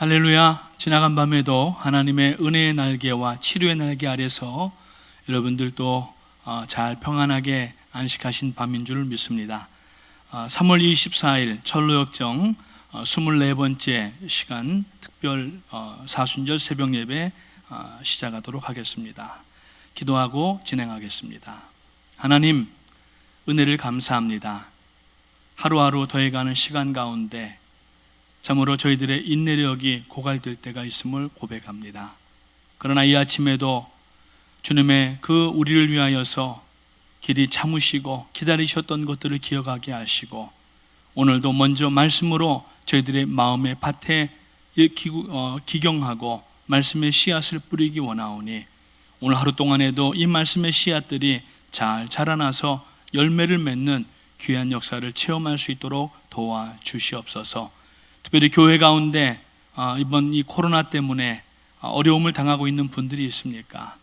할렐루야. 지나간 밤에도 하나님의 은혜의 날개와 치료의 날개 아래서 여러분들도 잘 평안하게 안식하신 밤인 줄 믿습니다. 3월 24일 철로역정 24번째 시간 특별 사순절 새벽 예배 시작하도록 하겠습니다. 기도하고 진행하겠습니다. 하나님, 은혜를 감사합니다. 하루하루 더해가는 시간 가운데 참으로 저희들의 인내력이 고갈될 때가 있음을 고백합니다. 그러나 이 아침에도 주님의 그 우리를 위하여서 길이 참으시고 기다리셨던 것들을 기억하게 하시고, 오늘도 먼저 말씀으로 저희들의 마음의 밭에 기경하고 말씀의 씨앗을 뿌리기 원하오니, 오늘 하루 동안에도 이 말씀의 씨앗들이 잘 자라나서 열매를 맺는 귀한 역사를 체험할 수 있도록 도와주시옵소서. 특별히 교회 가운데 이번 이 코로나 때문에 어려움을 당하고 있는 분들이 있습니까?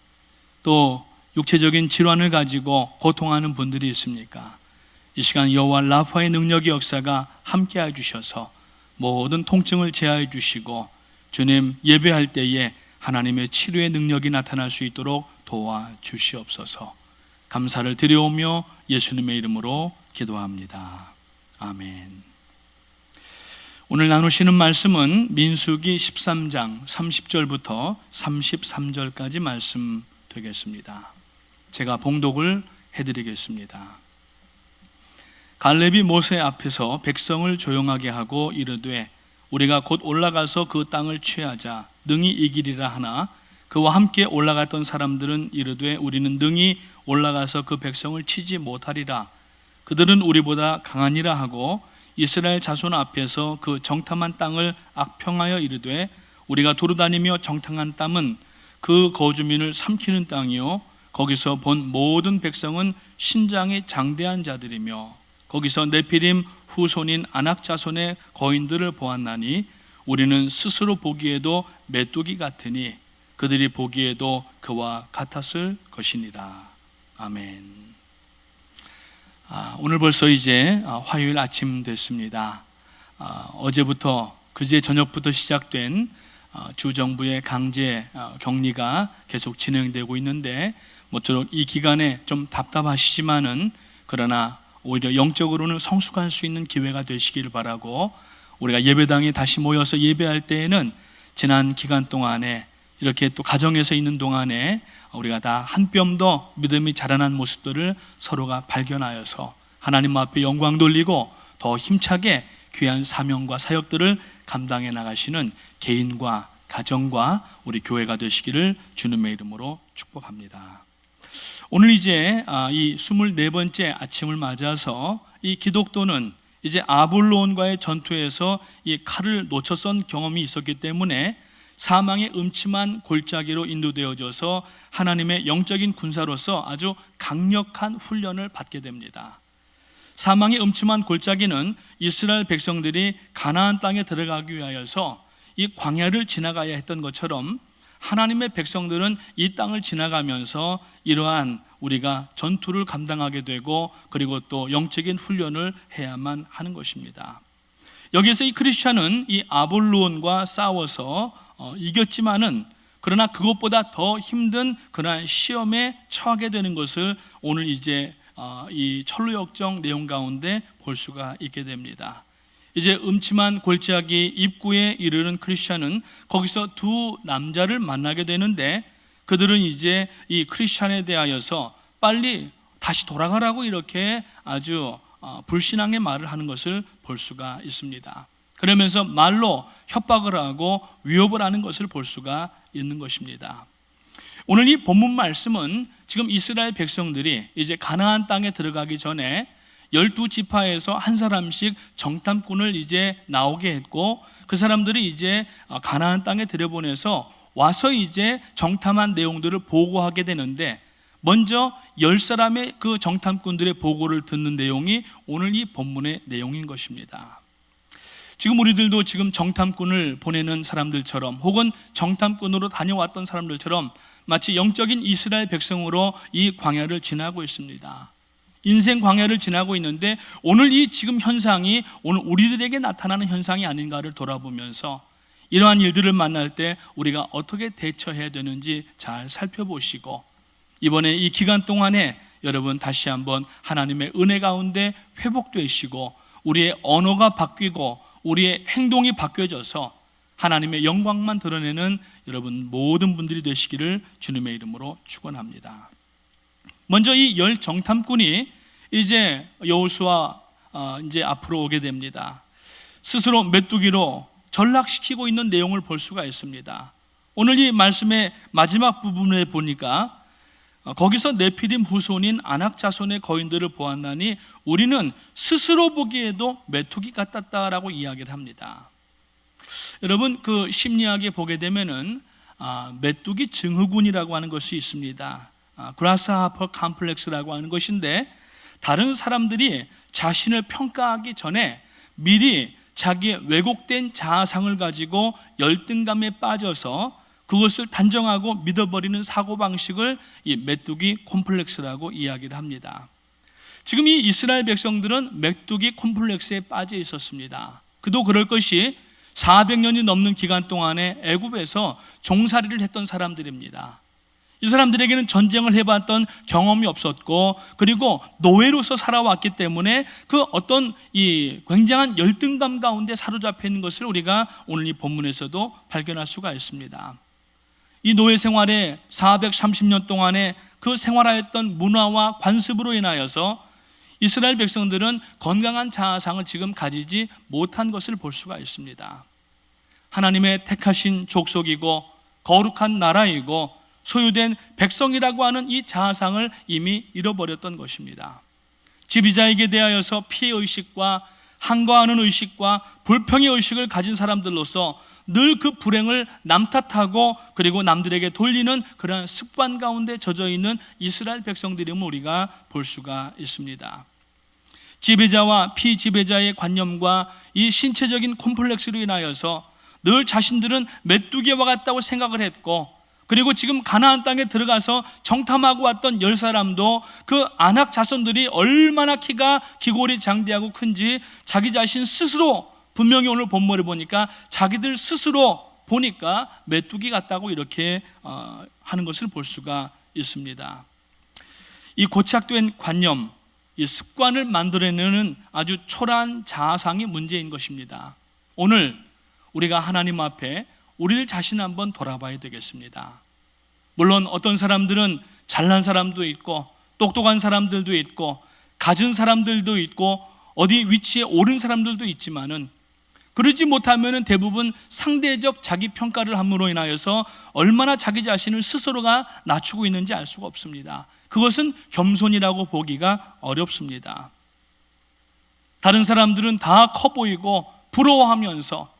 또 육체적인 질환을 가지고 고통하는 분들이 있습니까? 이 시간 여호와 라파의 능력의 역사가 함께해 주셔서 모든 통증을 제하여 주시고, 주님 예배할 때에 하나님의 치료의 능력이 나타날 수 있도록 도와주시옵소서. 감사를 드려오며 예수님의 이름으로 기도합니다. 아멘. 오늘 나누시는 말씀은 민수기 13장 30절부터 33절까지 말씀 되겠습니다. 제가 봉독을 해드리겠습니다. 갈렙이 모세 앞에서 백성을 조용하게 하고 이르되, 우리가 곧 올라가서 그 땅을 취하자 능히 이기리라 하나, 그와 함께 올라갔던 사람들은 이르되, 우리는 능히 올라가서 그 백성을 치지 못하리라. 그들은 우리보다 강하니라 하고, 이스라엘 자손 앞에서 그 정탐한 땅을 악평하여 이르되, 우리가 두루다니며 정탐한 땅은 그 거주민을 삼키는 땅이요, 거기서 본 모든 백성은 신장이 장대한 자들이며, 거기서 네피림 후손인 아낙 자손의 거인들을 보았나니, 우리는 스스로 보기에도 메뚜기 같으니 그들이 보기에도 그와 같았을 것이니라. 아멘. 오늘 벌써 이제 화요일 아침 됐습니다. 어제부터 그제 저녁부터 시작된 주정부의 강제 격리가 계속 진행되고 있는데, 모쪼록 이 기간에 좀 답답하시지만은 그러나 오히려 영적으로는 성숙할 수 있는 기회가 되시기를 바라고, 우리가 예배당에 다시 모여서 예배할 때에는 지난 기간 동안에 이렇게 또 가정에서 있는 동안에 우리가 다 한 뼘 더 믿음이 자라난 모습들을 서로가 발견하여서 하나님 앞에 영광 돌리고 더 힘차게 귀한 사명과 사역들을 감당해 나가시는 개인과 가정과 우리 교회가 되시기를 주님의 이름으로 축복합니다. 오늘 이제 이 24번째 아침을 맞아서 이 기독도는 이제 아볼론과의 전투에서 이 칼을 놓쳤던 경험이 있었기 때문에 사망의 음침한 골짜기로 인도되어져서 하나님의 영적인 군사로서 아주 강력한 훈련을 받게 됩니다. 사망의 음침한 골짜기는 이스라엘 백성들이 가나안 땅에 들어가기 위하여서 이 광야를 지나가야 했던 것처럼, 하나님의 백성들은 이 땅을 지나가면서 이러한 우리가 전투를 감당하게 되고, 그리고 또 영적인 훈련을 해야만 하는 것입니다. 여기에서 이 크리스찬은 이 아볼론과 싸워서 이겼지만은, 그러나 그것보다 더 힘든 그러한 시험에 처하게 되는 것을 오늘 이제 이 철로역정 내용 가운데 볼 수가 있게 됩니다. 이제 음침한 골짜기 입구에 이르는 크리스찬은 거기서 두 남자를 만나게 되는데, 그들은 이제 이 크리스찬에 대하여서 빨리 다시 돌아가라고 이렇게 아주 불신앙의 말을 하는 것을 볼 수가 있습니다. 그러면서 말로 협박을 하고 위협을 하는 것을 볼 수가 있는 것입니다. 오늘 이 본문 말씀은 지금 이스라엘 백성들이 이제 가나안 땅에 들어가기 전에 12지파에서 한 사람씩 정탐꾼을 이제 나오게 했고, 그 사람들이 이제 가나안 땅에 들여보내서 와서 이제 정탐한 내용들을 보고하게 되는데, 먼저 10사람의 그 정탐꾼들의 보고를 듣는 내용이 오늘 이 본문의 내용인 것입니다. 지금 우리들도 지금 정탐꾼을 보내는 사람들처럼, 혹은 정탐꾼으로 다녀왔던 사람들처럼 마치 영적인 이스라엘 백성으로 이 광야를 지나고 있습니다. 인생 광야를 지나고 있는데, 오늘 이 지금 현상이 오늘 우리들에게 나타나는 현상이 아닌가를 돌아보면서 이러한 일들을 만날 때 우리가 어떻게 대처해야 되는지 잘 살펴보시고, 이번에 이 기간 동안에 여러분 다시 한번 하나님의 은혜 가운데 회복되시고 우리의 언어가 바뀌고 우리의 행동이 바뀌어져서 하나님의 영광만 드러내는 여러분 모든 분들이 되시기를 주님의 이름으로 축원합니다. 먼저 이 열 정탐꾼이 이제 여호수아 이제 앞으로 오게 됩니다. 스스로 메뚜기로 전락시키고 있는 내용을 볼 수가 있습니다. 오늘 이 말씀의 마지막 부분에 보니까 거기서 네피림 후손인 아낙 자손의 거인들을 보았나니 우리는 스스로 보기에도 메뚜기 같았다라고 이야기를 합니다. 여러분 그 심리학에 보게 되면은 메뚜기 증후군이라고 하는 것이 있습니다. 그라스하퍼 컴플렉스라고 하는 것인데, 다른 사람들이 자신을 평가하기 전에 미리 자기의 왜곡된 자아상을 가지고 열등감에 빠져서 그것을 단정하고 믿어버리는 사고방식을 이 메뚜기 콤플렉스라고 이야기를 합니다. 지금 이 이스라엘 백성들은 메뚜기 콤플렉스에 빠져 있었습니다. 그도 그럴 것이 400년이 넘는 기간 동안에 애굽에서 종살이를 했던 사람들입니다. 이 사람들에게는 전쟁을 해봤던 경험이 없었고, 그리고 노예로서 살아왔기 때문에 그 어떤 이 굉장한 열등감 가운데 사로잡혀 있는 것을 우리가 오늘 이 본문에서도 발견할 수가 있습니다. 이 노예 생활에 430년 동안에 그 생활하였던 문화와 관습으로 인하여서 이스라엘 백성들은 건강한 자아상을 지금 가지지 못한 것을 볼 수가 있습니다. 하나님의 택하신 족속이고 거룩한 나라이고 소유된 백성이라고 하는 이 자아상을 이미 잃어버렸던 것입니다. 지비자에게 대하여서 피해의식과 항거하는 의식과 불평의 의식을 가진 사람들로서 늘 그 불행을 남탓하고 그리고 남들에게 돌리는 그러한 습관 가운데 젖어 있는 이스라엘 백성들임을 우리가 볼 수가 있습니다. 지배자와 피지배자의 관념과 이 신체적인 콤플렉스로 인하여서 늘 자신들은 메뚜기와 같다고 생각을 했고, 그리고 지금 가나안 땅에 들어가서 정탐하고 왔던 10사람도 그 아낙 자손들이 얼마나 키가 기골이 장대하고 큰지 자기 자신 스스로, 분명히 오늘 본문을 보니까 자기들 스스로 보니까 메뚜기 같다고 이렇게 하는 것을 볼 수가 있습니다. 이 고착된 관념, 이 습관을 만들어내는 아주 초라한 자아상이 문제인 것입니다. 오늘 우리가 하나님 앞에 우리들 자신 한번 돌아봐야 되겠습니다. 물론 어떤 사람들은 잘난 사람도 있고 똑똑한 사람들도 있고 가진 사람들도 있고 어디 위치에 오른 사람들도 있지만은, 그러지 못하면 대부분 상대적 자기 평가를 함으로 인하여서 얼마나 자기 자신을 스스로가 낮추고 있는지 알 수가 없습니다. 그것은 겸손이라고 보기가 어렵습니다. 다른 사람들은 다 커 보이고 부러워하면서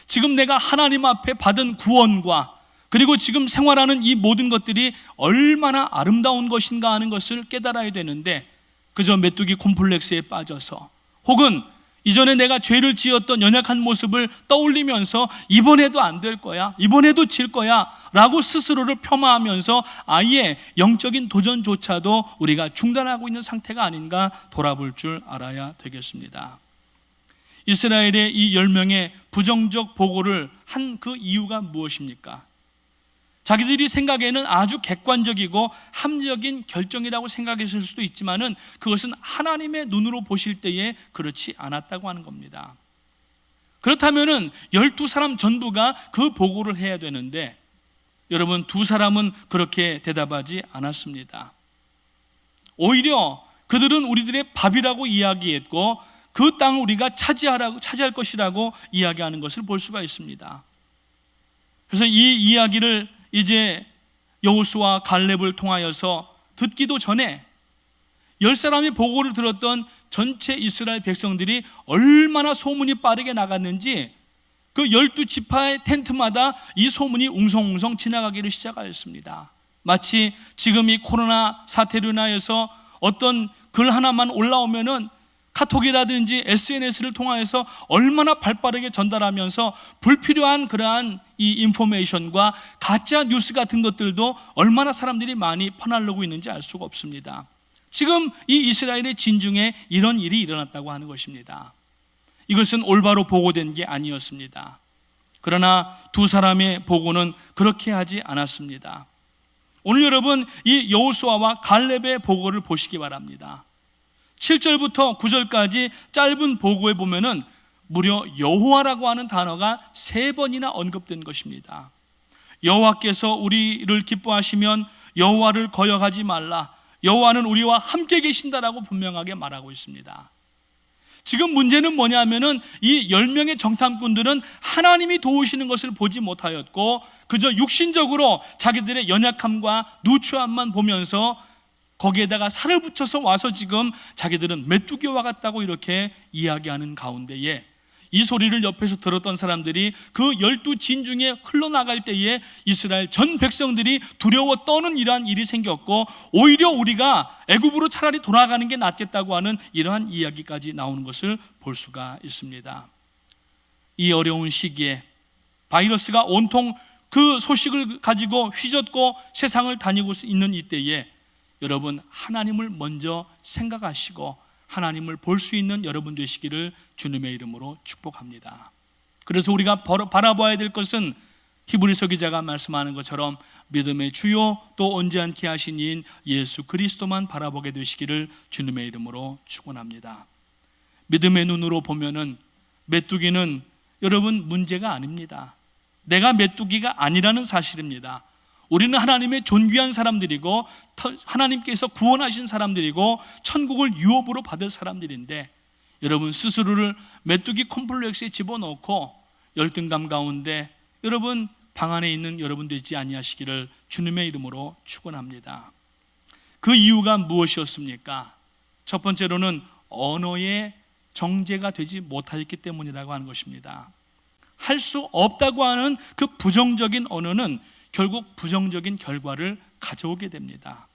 지금 내가 하나님 앞에 받은 구원과 그리고 지금 생활하는 이 모든 것들이 얼마나 아름다운 것인가 하는 것을 깨달아야 되는데, 그저 메뚜기 콤플렉스에 빠져서 혹은 이전에 내가 죄를 지었던 연약한 모습을 떠올리면서 이번에도 안 될 거야, 이번에도 질 거야 라고 스스로를 폄하하면서 아예 영적인 도전조차도 우리가 중단하고 있는 상태가 아닌가 돌아볼 줄 알아야 되겠습니다. 이스라엘의 이 10명의 부정적 보고를 한 그 이유가 무엇입니까? 자기들이 생각에는 아주 객관적이고 합리적인 결정이라고 생각했을 수도 있지만은 그것은 하나님의 눈으로 보실 때에 그렇지 않았다고 하는 겁니다. 그렇다면은 12사람 전부가 그 보고를 해야 되는데, 여러분 2사람은 그렇게 대답하지 않았습니다. 오히려 그들은 우리들의 밥이라고 이야기했고 그 땅을 우리가 차지할 것이라고 이야기하는 것을 볼 수가 있습니다. 그래서 이 이야기를 이제 여호수아 갈렙을 통하여서 듣기도 전에 10사람이 보고를 들었던 전체 이스라엘 백성들이 얼마나 소문이 빠르게 나갔는지 그 12지파의 텐트마다 이 소문이 웅성웅성 지나가기를 시작하였습니다. 마치 지금 이 코로나 사태로 인하여서 어떤 글 하나만 올라오면은 카톡이라든지 SNS를 통하여서 얼마나 발빠르게 전달하면서 불필요한 그러한 이 인포메이션과 가짜 뉴스 같은 것들도 얼마나 사람들이 많이 퍼나르고 있는지 알 수가 없습니다. 지금 이 이스라엘의 진중에 이런 일이 일어났다고 하는 것입니다. 이것은 올바로 보고된 게 아니었습니다. 그러나 두 사람의 보고는 그렇게 하지 않았습니다. 오늘 여러분 이 여호수아와 갈렙의 보고를 보시기 바랍니다. 7절부터 9절까지 짧은 보고에 보면은 무려 여호와라고 하는 단어가 3번이나 언급된 것입니다. 여호와께서 우리를 기뻐하시면 여호와를 거역하지 말라. 여호와는 우리와 함께 계신다라고 분명하게 말하고 있습니다. 지금 문제는 뭐냐면은 이 10명의 정탐꾼들은 하나님이 도우시는 것을 보지 못하였고 그저 육신적으로 자기들의 연약함과 누추함만 보면서 거기에다가 살을 붙여서 와서 지금 자기들은 메뚜기와 같다고 이렇게 이야기하는 가운데에 이 소리를 옆에서 들었던 사람들이 그 12진 중에 흘러나갈 때에 이스라엘 전 백성들이 두려워 떠는 이러한 일이 생겼고 오히려 우리가 애굽으로 차라리 돌아가는 게 낫겠다고 하는 이러한 이야기까지 나오는 것을 볼 수가 있습니다. 이 어려운 시기에 바이러스가 온통 그 소식을 가지고 휘젓고 세상을 다니고 있는 이때에 여러분 하나님을 먼저 생각하시고 하나님을 볼 수 있는 여러분 되시기를 주님의 이름으로 축복합니다. 그래서 우리가 바라봐야 될 것은 히브리서 기자가 말씀하는 것처럼 믿음의 주요 또 언제 않게 하신 이인 예수 그리스도만 바라보게 되시기를 주님의 이름으로 축원합니다. 믿음의 눈으로 보면은 메뚜기는 여러분 문제가 아닙니다. 내가 메뚜기가 아니라는 사실입니다. 우리는 하나님의 존귀한 사람들이고 하나님께서 구원하신 사람들이고 천국을 유업으로 받을 사람들인데 여러분 스스로를 메뚜기 콤플렉스에 집어넣고 열등감 가운데 여러분 방 안에 있는 여러분 되지 아니하시기를 주님의 이름으로 축원합니다. 그 이유가 무엇이었습니까? 첫 번째로는 언어의 정제가 되지 못하였기 때문이라고 하는 것입니다. 할 수 없다고 하는 그 부정적인 언어는 결국 부정적인 결과를 가져오게 됩니다.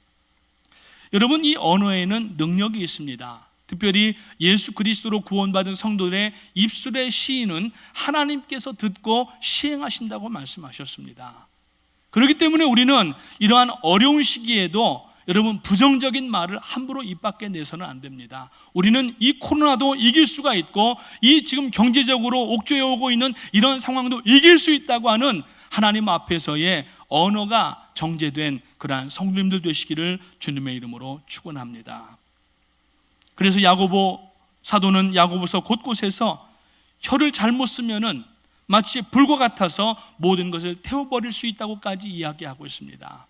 여러분 이 언어에는 능력이 있습니다. 특별히 예수 그리스도로 구원받은 성도들의 입술의 시인은 하나님께서 듣고 시행하신다고 말씀하셨습니다. 그렇기 때문에 우리는 이러한 어려운 시기에도 여러분 부정적인 말을 함부로 입 밖에 내서는 안 됩니다. 우리는 이 코로나도 이길 수가 있고 이 지금 경제적으로 옥죄어 오고 있는 이런 상황도 이길 수 있다고 하는 하나님 앞에서의 언어가 정제된 그러한 성도님들 되시기를 주님의 이름으로 축원합니다. 그래서 야고보 사도는 야고보서 곳곳에서 혀를 잘못 쓰면은 마치 불과 같아서 모든 것을 태워버릴 수 있다고까지 이야기하고 있습니다.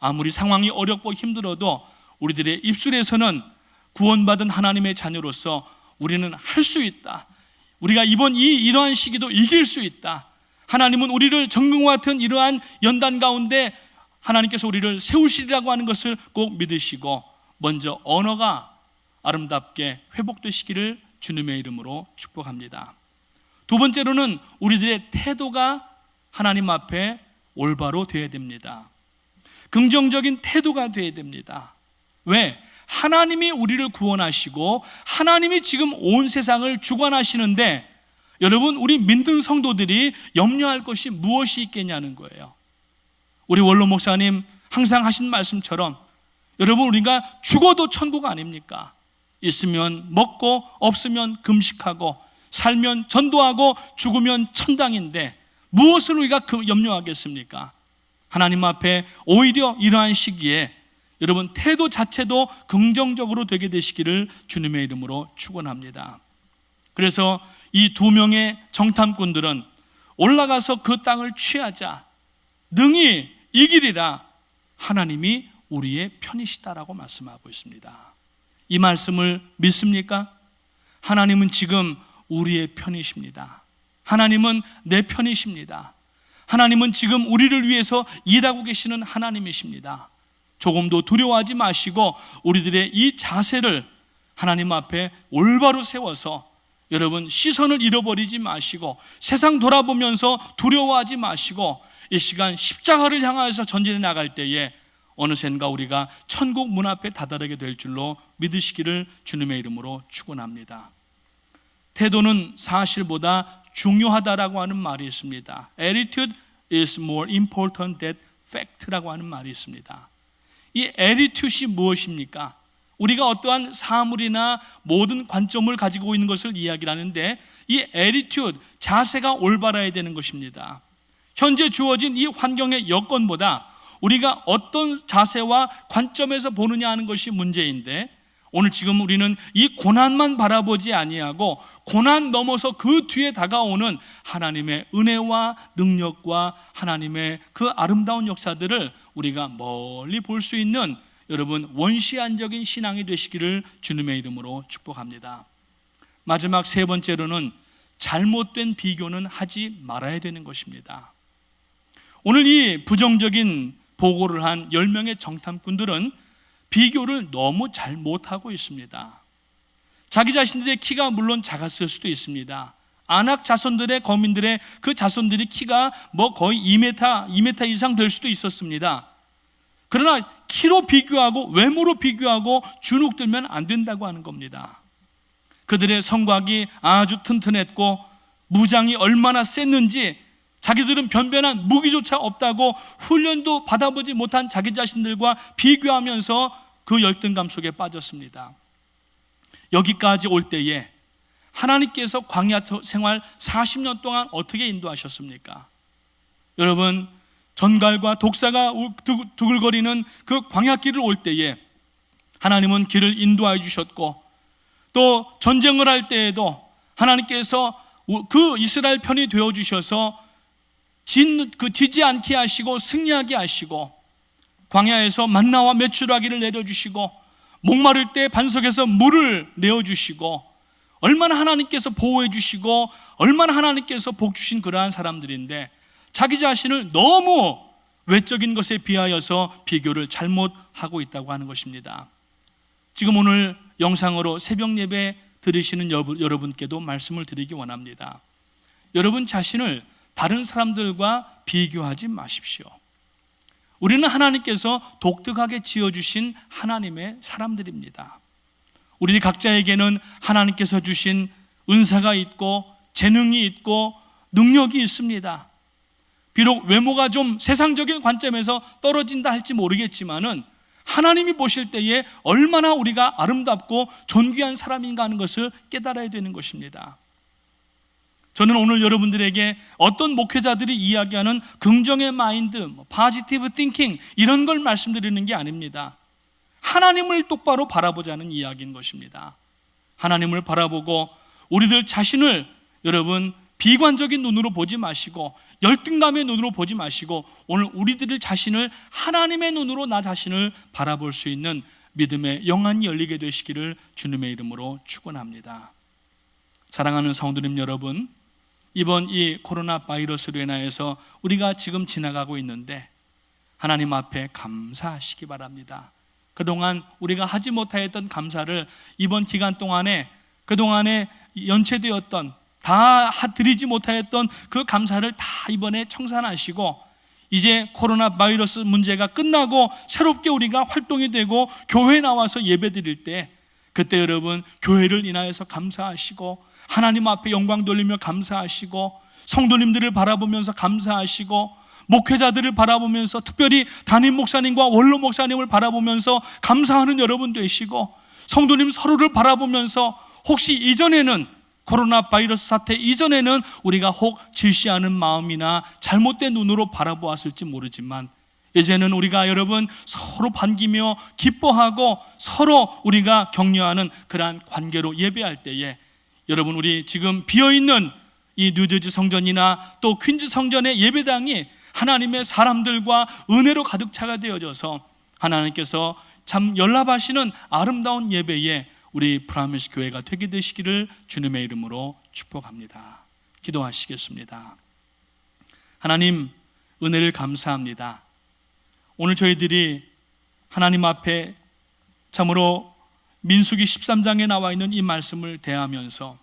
아무리 상황이 어렵고 힘들어도 우리들의 입술에서는 구원받은 하나님의 자녀로서 우리는 할 수 있다. 우리가 이러한 시기도 이길 수 있다. 하나님은 우리를 정금과 같은 이러한 연단 가운데 하나님께서 우리를 세우시리라고 하는 것을 꼭 믿으시고 먼저 언어가 아름답게 회복되시기를 주님의 이름으로 축복합니다. 두 번째로는 우리들의 태도가 하나님 앞에 올바로 되어야 됩니다. 긍정적인 태도가 되어야 됩니다. 왜? 하나님이 우리를 구원하시고 하나님이 지금 온 세상을 주관하시는데 여러분 우리 믿는 성도들이 염려할 것이 무엇이 있겠냐는 거예요. 우리 원로 목사님 항상 하신 말씀처럼 여러분 우리가 죽어도 천국 아닙니까? 있으면 먹고 없으면 금식하고 살면 전도하고 죽으면 천당인데 무엇을 우리가 염려하겠습니까? 하나님 앞에 오히려 이러한 시기에 여러분 태도 자체도 긍정적으로 되게 되시기를 주님의 이름으로 축원합니다. 그래서 이 2명의 정탐꾼들은 올라가서 그 땅을 취하자 능히 이기리라 하나님이 우리의 편이시다라고 말씀하고 있습니다. 이 말씀을 믿습니까? 하나님은 지금 우리의 편이십니다. 하나님은 내 편이십니다. 하나님은 지금 우리를 위해서 일하고 계시는 하나님이십니다. 조금도 두려워하지 마시고 우리들의 이 자세를 하나님 앞에 올바로 세워서 여러분 시선을 잃어버리지 마시고 세상 돌아보면서 두려워하지 마시고 이 시간 십자가를 향하여서 전진해 나갈 때에 어느샌가 우리가 천국 문 앞에 다다르게 될 줄로 믿으시기를 주님의 이름으로 축원합니다. 태도는 사실보다 중요하다라고 하는 말이 있습니다. Attitude is more important than fact라고 하는 말이 있습니다. 이 attitude이 무엇입니까? 우리가 어떠한 사물이나 모든 관점을 가지고 있는 것을 이야기를 하는데 이 애티튜드, 자세가 올바라야 되는 것입니다. 현재 주어진 이 환경의 여건보다 우리가 어떤 자세와 관점에서 보느냐 하는 것이 문제인데, 오늘 지금 우리는 이 고난만 바라보지 아니하고 고난 넘어서 그 뒤에 다가오는 하나님의 은혜와 능력과 하나님의 그 아름다운 역사들을 우리가 멀리 볼 수 있는 여러분 원시안적인 신앙이 되시기를 주님의 이름으로 축복합니다. 마지막 세 번째로는 잘못된 비교는 하지 말아야 되는 것입니다. 오늘 이 부정적인 보고를 한 10명의 정탐꾼들은 비교를 너무 잘 못하고 있습니다. 자기 자신들의 키가 물론 작았을 수도 있습니다. 아낙 자손들의 거민들의 그 자손들이 키가 거의 2m 이상 될 수도 있었습니다. 그러나 키로 비교하고 외모로 비교하고 주눅 들면 안 된다고 하는 겁니다. 그들의 성곽이 아주 튼튼했고 무장이 얼마나 셌는지 자기들은 변변한 무기조차 없다고 훈련도 받아보지 못한 자기 자신들과 비교하면서 그 열등감 속에 빠졌습니다. 여기까지 올 때에 하나님께서 광야 생활 40년 동안 어떻게 인도하셨습니까? 여러분, 전갈과 독사가 두글거리는 그 광야길을 올 때에 하나님은 길을 인도하여 주셨고, 또 전쟁을 할 때에도 하나님께서 그 이스라엘 편이 되어 주셔서 지지 않게 하시고 승리하게 하시고, 광야에서 만나와 메추라기를 내려주시고, 목마를 때 반석에서 물을 내어주시고, 얼마나 하나님께서 보호해 주시고 얼마나 하나님께서 복 주신 그러한 사람들인데, 자기 자신을 너무 외적인 것에 비하여서 비교를 잘못하고 있다고 하는 것입니다. 지금 오늘 영상으로 새벽 예배 들으시는 여러분께도 말씀을 드리기 원합니다. 여러분 자신을 다른 사람들과 비교하지 마십시오. 우리는 하나님께서 독특하게 지어주신 하나님의 사람들입니다. 우리 각자에게는 하나님께서 주신 은사가 있고 재능이 있고 능력이 있습니다. 비록 외모가 좀 세상적인 관점에서 떨어진다 할지 모르겠지만은 하나님이 보실 때에 얼마나 우리가 아름답고 존귀한 사람인가 하는 것을 깨달아야 되는 것입니다. 저는 오늘 여러분들에게 어떤 목회자들이 이야기하는 긍정의 마인드, 포지티브 띵킹 이런 걸 말씀드리는 게 아닙니다. 하나님을 똑바로 바라보자는 이야기인 것입니다. 하나님을 바라보고 우리들 자신을 여러분 비관적인 눈으로 보지 마시고 열등감의 눈으로 보지 마시고 오늘 우리들 자신을 하나님의 눈으로 나 자신을 바라볼 수 있는 믿음의 영안이 열리게 되시기를 주님의 이름으로 축원합니다. 사랑하는 성도님 여러분, 이번 이 코로나 바이러스로 인하여서 우리가 지금 지나가고 있는데 하나님 앞에 감사하시기 바랍니다. 그동안 우리가 하지 못하였던 감사를 이번 기간 동안에 그동안에 연체되었던 다 드리지 못하였던 그 감사를 다 이번에 청산하시고 이제 코로나 바이러스 문제가 끝나고 새롭게 우리가 활동이 되고 교회에 나와서 예배 드릴 때 그때 여러분 교회를 인하여서 감사하시고 하나님 앞에 영광 돌리며 감사하시고 성도님들을 바라보면서 감사하시고 목회자들을 바라보면서 특별히 담임 목사님과 원로 목사님을 바라보면서 감사하는 여러분 되시고 성도님 서로를 바라보면서 혹시 이전에는 코로나 바이러스 사태 이전에는 우리가 혹 질시하는 마음이나 잘못된 눈으로 바라보았을지 모르지만 이제는 우리가 여러분 서로 반기며 기뻐하고 서로 우리가 격려하는 그러한 관계로 예배할 때에 여러분 우리 지금 비어있는 이 뉴저지 성전이나 또 퀸즈 성전의 예배당이 하나님의 사람들과 은혜로 가득 차가 되어져서 하나님께서 참 연락하시는 아름다운 예배에 우리 프라미스 교회가 되게 되시기를 주님의 이름으로 축복합니다. 기도하시겠습니다. 하나님 은혜를 감사합니다. 오늘 저희들이 하나님 앞에 참으로 민수기 13장에 나와 있는 이 말씀을 대하면서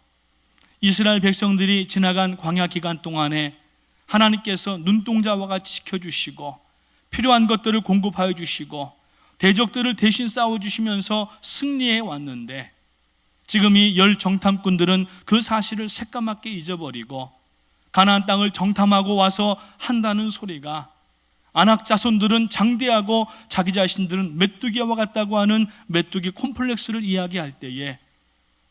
이스라엘 백성들이 지나간 광야 기간 동안에 하나님께서 눈동자와 같이 지켜주시고 필요한 것들을 공급하여 주시고 대적들을 대신 싸워주시면서 승리해 왔는데 지금 이 10 정탐꾼들은 그 사실을 새까맣게 잊어버리고 가나안 땅을 정탐하고 와서 한다는 소리가 아낙 자손들은 장대하고 자기 자신들은 메뚜기와 같다고 하는 메뚜기 콤플렉스를 이야기할 때에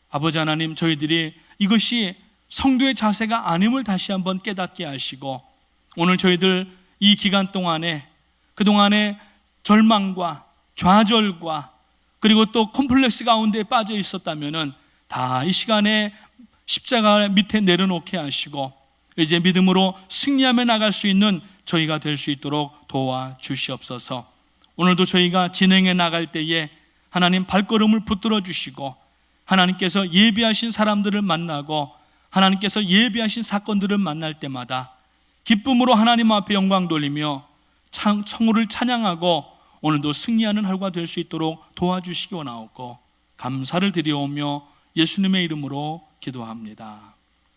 아버지 하나님 저희들이 이것이 성도의 자세가 아님을 다시 한번 깨닫게 하시고, 오늘 저희들 이 기간 동안에 그동안의 절망과 좌절과 그리고 또 콤플렉스 가운데 빠져 있었다면은 다 이 시간에 십자가 밑에 내려놓게 하시고 이제 믿음으로 승리하며 나갈 수 있는 저희가 될 수 있도록 도와주시옵소서. 오늘도 저희가 진행해 나갈 때에 하나님 발걸음을 붙들어 주시고, 하나님께서 예비하신 사람들을 만나고 하나님께서 예비하신 사건들을 만날 때마다 기쁨으로 하나님 앞에 영광 돌리며 성우를 찬양하고 오늘도 승리하는 하루가 될 수 있도록 도와주시기 원하옵고 감사를 드리오며 예수님의 이름으로 기도합니다.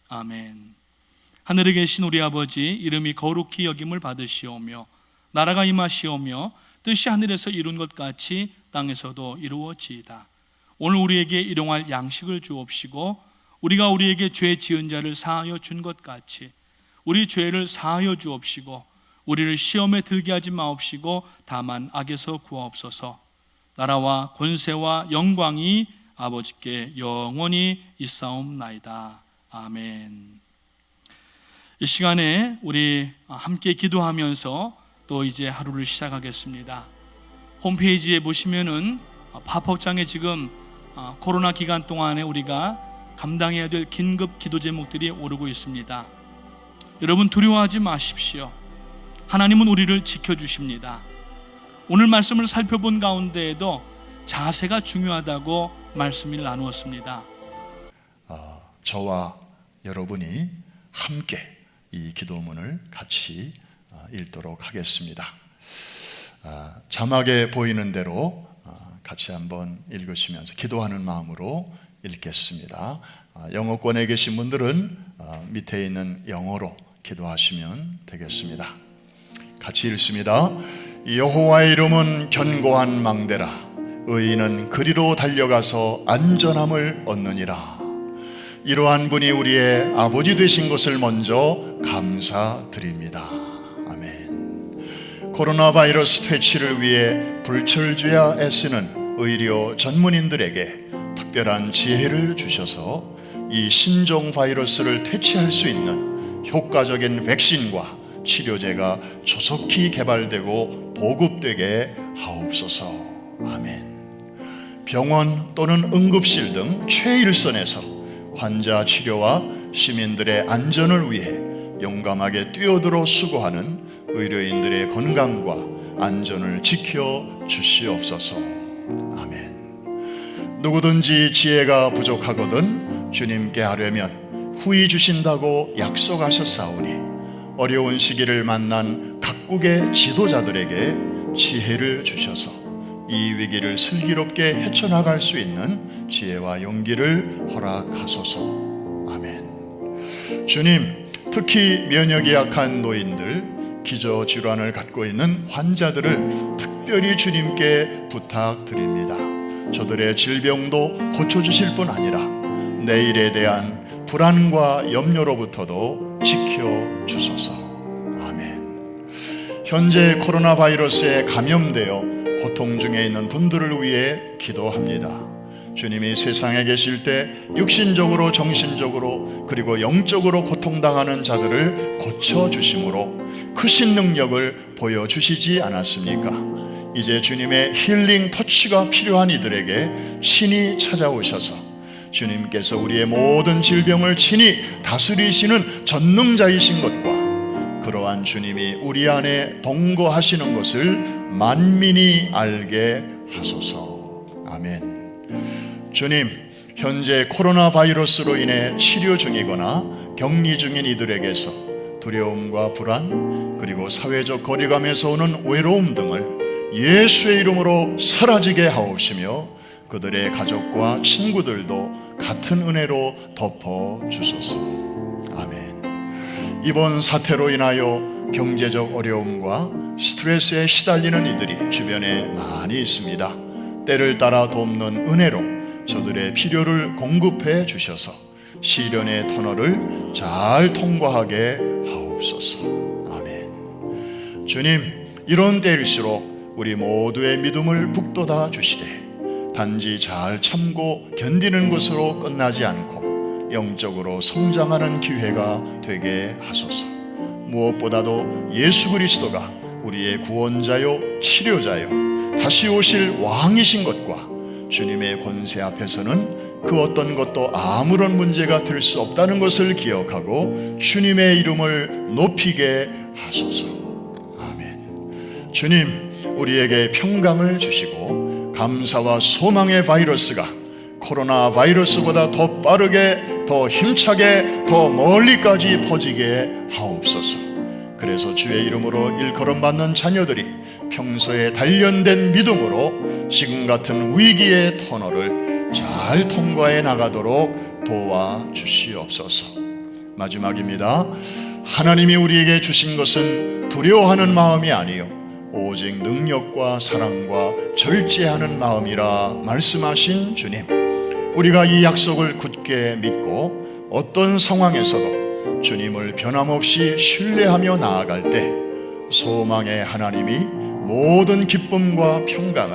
아멘. 하늘에 계신 우리 아버지, 이름이 거룩히 여김을 받으시오며 나라가 임하시오며 뜻이 하늘에서 이룬 것 같이 땅에서도 이루어지이다. 오늘 우리에게 일용할 양식을 주옵시고 우리가 우리에게 죄 지은 자를 사하여 준 것 같이 우리 죄를 사하여 주옵시고 우리를 시험에 들게 하지 마옵시고 다만 악에서 구하옵소서. 나라와 권세와 영광이 아버지께 영원히 있사옵나이다. 아멘. 이 시간에 우리 함께 기도하면서 또 이제 하루를 시작하겠습니다. 홈페이지에 보시면은 팝업장에 지금 코로나 기간 동안에 우리가 감당해야 될 긴급 기도 제목들이 오르고 있습니다. 여러분 두려워하지 마십시오. 하나님은 우리를 지켜주십니다. 오늘 말씀을 살펴본 가운데에도 자세가 중요하다고 말씀을 나누었습니다. 저와 여러분이 함께 이 기도문을 같이 읽도록 하겠습니다. 자막에 보이는 대로 같이 한번 읽으시면서 기도하는 마음으로 읽겠습니다. 영어권에 계신 분들은 밑에 있는 영어로 기도하시면 되겠습니다. 같이 읽습니다. 여호와의 이름은 견고한 망대라. 의인은 그리로 달려가서 안전함을 얻느니라. 이러한 분이 우리의 아버지 되신 것을 먼저 감사드립니다. 아멘. 코로나 바이러스 퇴치를 위해 불철주야 애쓰는 의료 전문인들에게 특별한 지혜를 주셔서 이 신종 바이러스를 퇴치할 수 있는 효과적인 백신과 치료제가 조속히 개발되고 보급되게 하옵소서. 아멘. 병원 또는 응급실 등 최일선에서 환자 치료와 시민들의 안전을 위해 용감하게 뛰어들어 수고하는 의료인들의 건강과 안전을 지켜 주시옵소서. 아멘. 누구든지 지혜가 부족하거든 주님께 하려면 후히 주신다고 약속하셨사오니 어려운 시기를 만난 각국의 지도자들에게 지혜를 주셔서 이 위기를 슬기롭게 헤쳐나갈 수 있는 지혜와 용기를 허락하소서. 아멘. 주님, 특히 면역이 약한 노인들, 기저질환을 갖고 있는 환자들을 특별히 주님께 부탁드립니다. 저들의 질병도 고쳐주실 뿐 아니라 내일에 대한 불안과 염려로부터도 지켜주소서. 아멘. 현재 코로나 바이러스에 감염되어 고통 중에 있는 분들을 위해 기도합니다. 주님이 세상에 계실 때 육신적으로 정신적으로 그리고 영적으로 고통당하는 자들을 고쳐주심으로 크신 능력을 보여주시지 않았습니까? 이제 주님의 힐링 터치가 필요한 이들에게 친히 찾아오셔서 주님께서 우리의 모든 질병을 친히 다스리시는 전능자이신 것과 그러한 주님이 우리 안에 동거하시는 것을 만민이 알게 하소서. 아멘. 주님, 현재 코로나 바이러스로 인해 치료 중이거나 격리 중인 이들에게서 두려움과 불안 그리고 사회적 거리감에서 오는 외로움 등을 예수의 이름으로 사라지게 하옵시며 그들의 가족과 친구들도 같은 은혜로 덮어주소서. 아멘. 이번 사태로 인하여 경제적 어려움과 스트레스에 시달리는 이들이 주변에 많이 있습니다. 때를 따라 돕는 은혜로 저들의 필요를 공급해 주셔서 시련의 터널을 잘 통과하게 하옵소서. 아멘. 주님, 이런 때일수록 우리 모두의 믿음을 북돋아 주시되 단지 잘 참고 견디는 것으로 끝나지 않고 영적으로 성장하는 기회가 되게 하소서. 무엇보다도 예수 그리스도가 우리의 구원자요 치료자요 다시 오실 왕이신 것과 주님의 권세 앞에서는 그 어떤 것도 아무런 문제가 될 수 없다는 것을 기억하고 주님의 이름을 높이게 하소서. 아멘. 주님, 우리에게 평강을 주시고 감사와 소망의 바이러스가 코로나 바이러스보다 더 빠르게, 더 힘차게, 더 멀리까지 퍼지게 하옵소서. 그래서 주의 이름으로 일컬음 받는 자녀들이 평소에 단련된 믿음으로 지금 같은 위기의 터널을 잘 통과해 나가도록 도와주시옵소서. 마지막입니다. 하나님이 우리에게 주신 것은 두려워하는 마음이 아니요 오직 능력과 사랑과 절제하는 마음이라 말씀하신 주님, 우리가 이 약속을 굳게 믿고 어떤 상황에서도 주님을 변함없이 신뢰하며 나아갈 때 소망의 하나님이 모든 기쁨과 평강을